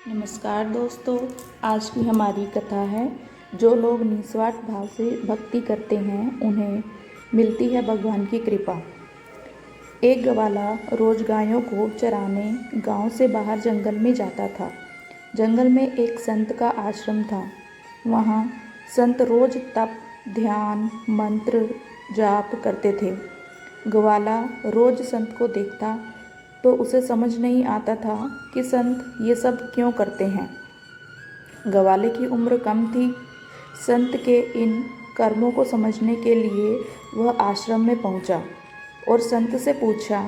नमस्कार दोस्तों, आज की हमारी कथा है। जो लोग निस्वार्थ भाव से भक्ति करते हैं उन्हें मिलती है भगवान की कृपा। एक ग्वाला रोज गायों को चराने गांव से बाहर जंगल में जाता था। जंगल में एक संत का आश्रम था। वहां संत रोज तप, ध्यान, मंत्र जाप करते थे। ग्वाला रोज संत को देखता तो उसे समझ नहीं आता था कि संत ये सब क्यों करते हैं। ग्वाले की उम्र कम थी। संत के इन कर्मों को समझने के लिए वह आश्रम में पहुंचा और संत से पूछा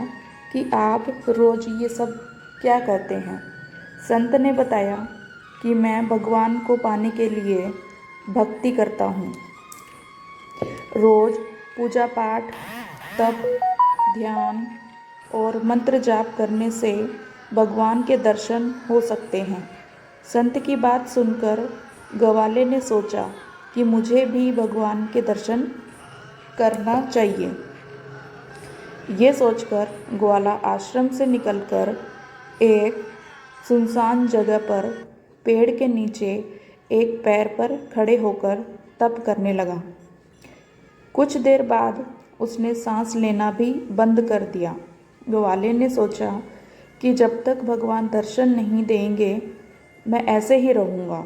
कि आप रोज ये सब क्या करते हैं। संत ने बताया कि मैं भगवान को पाने के लिए भक्ति करता हूँ। रोज पूजा पाठ, तप, ध्यान और मंत्र जाप करने से भगवान के दर्शन हो सकते हैं। संत की बात सुनकर ग्वाले ने सोचा कि मुझे भी भगवान के दर्शन करना चाहिए। ये सोचकर ग्वाला आश्रम से निकलकर एक सुनसान जगह पर पेड़ के नीचे एक पैर पर खड़े होकर तप करने लगा। कुछ देर बाद उसने सांस लेना भी बंद कर दिया। ग्वाले ने सोचा कि जब तक भगवान दर्शन नहीं देंगे मैं ऐसे ही रहूँगा।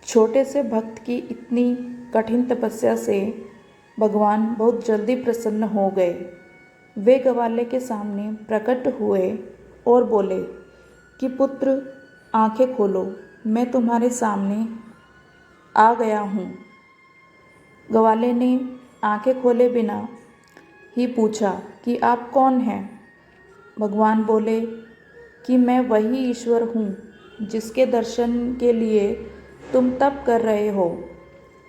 छोटे से भक्त की इतनी कठिन तपस्या से भगवान बहुत जल्दी प्रसन्न हो गए। वे ग्वाले के सामने प्रकट हुए और बोले कि पुत्र, आंखें खोलो, मैं तुम्हारे सामने आ गया हूँ। ग्वाले ने आंखें खोले बिना ही पूछा कि आप कौन हैं। भगवान बोले कि मैं वही ईश्वर हूँ जिसके दर्शन के लिए तुम तप कर रहे हो।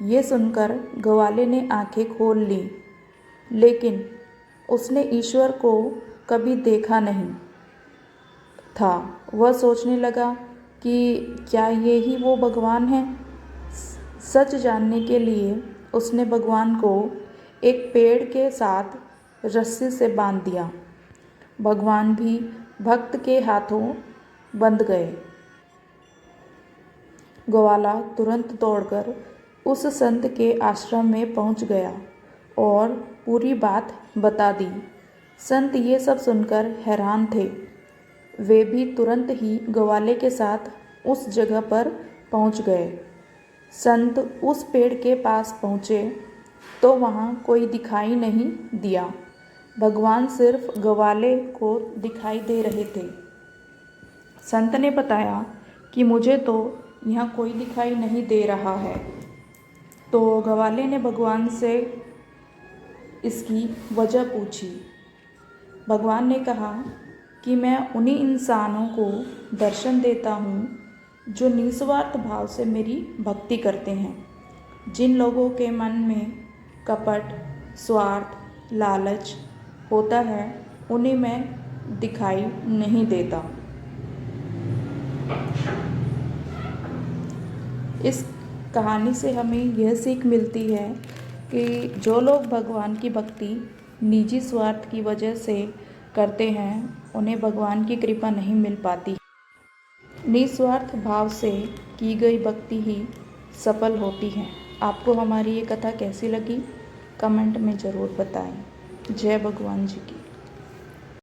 ये सुनकर ग्वाले ने आंखें खोल ली, लेकिन उसने ईश्वर को कभी देखा नहीं था। वह सोचने लगा कि क्या ये ही वो भगवान है। सच जानने के लिए उसने भगवान को एक पेड़ के साथ रस्सी से बांध दिया। भगवान भी भक्त के हाथों बंध गए। ग्वाला तुरंत दौड़कर उस संत के आश्रम में पहुंच गया और पूरी बात बता दी। संत ये सब सुनकर हैरान थे। वे भी तुरंत ही ग्वाले के साथ उस जगह पर पहुंच गए। संत उस पेड़ के पास पहुँचे तो वहाँ कोई दिखाई नहीं दिया। भगवान सिर्फ ग्वाले को दिखाई दे रहे थे। संत ने बताया कि मुझे तो यहाँ कोई दिखाई नहीं दे रहा है। तो ग्वाले ने भगवान से इसकी वजह पूछी। भगवान ने कहा कि मैं उन्हीं इंसानों को दर्शन देता हूँ जो निस्वार्थ भाव से मेरी भक्ति करते हैं। जिन लोगों के मन में कपट, स्वार्थ, लालच होता है उन्हें मैं दिखाई नहीं देता। इस कहानी से हमें यह सीख मिलती है कि जो लोग भगवान की भक्ति निजी स्वार्थ की वजह से करते हैं उन्हें भगवान की कृपा नहीं मिल पाती। निस्वार्थ भाव से की गई भक्ति ही सफल होती है। आपको हमारी ये कथा कैसी लगी कमेंट में ज़रूर बताएं। जय भगवान जी की।